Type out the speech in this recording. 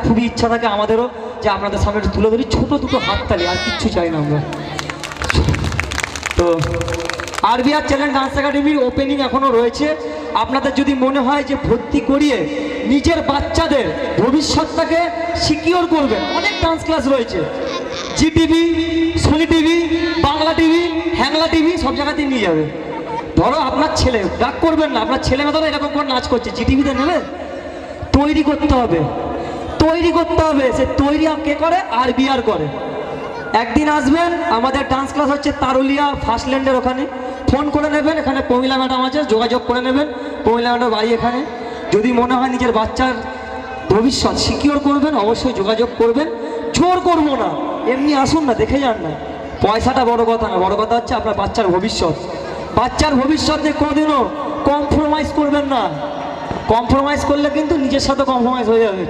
খুবই ইচ্ছা থাকে আমাদেরও যে আপনাদের সামনে একটু তুলে ধরি, ছোট দুটো হাততালি, আর কিচ্ছু চাই না আমরা। তো আরবিআর চ্যালেঞ্জ ডান্স একাডেমির ওপেনিং এখনও রয়েছে। আপনাদের যদি মনে হয় যে ভর্তি করিয়ে নিজের বাচ্চাদের ভবিষ্যৎটাকে সিকিওর করবেন, অনেক ডান্স ক্লাস রয়েছে, Zee TV, Sony TV, Bangla TV, হ্যাংলা টিভি, সব জায়গাতেই নিয়ে যাবে। ধরো আপনার ছেলে, রাগ করবেন না, আপনার ছেলে মেয়ে ধরো এরকম করে নাচ করছে, জি টিভিতে নেবে, তৈরি করতে হবে, তৈরি করতে হবে। সে তৈরি কে করে? আরবিআর করে। একদিন আসবেন, আমাদের ডান্স ক্লাস হচ্ছে তারুলিয়া ফার্স্ট ল্যান্ডের ওখানে, ফোন করে নেবেন, এখানে প্রমিলা ম্যাডাম আছে, যোগাযোগ করে নেবেন, প্রমিলা ম্যাডাম বাড়ি এখানে। যদি মনে হয় নিজের বাচ্চার ভবিষ্যৎ সিকিওর করবেন, অবশ্যই যোগাযোগ করবেন, জোর করবো না, এমনি আসুন না, দেখে যান না। পয়সাটা বড় কথা না, বড় কথা হচ্ছে আপনার বাচ্চার ভবিষ্যৎ। বাচ্চার ভবিষ্যতে কোনোদিনও কম্প্রোমাইজ করবেন না, কম্প্রোমাইজ করলে কিন্তু নিজের সাথে কম্প্রোমাইজ হয়ে যাবে।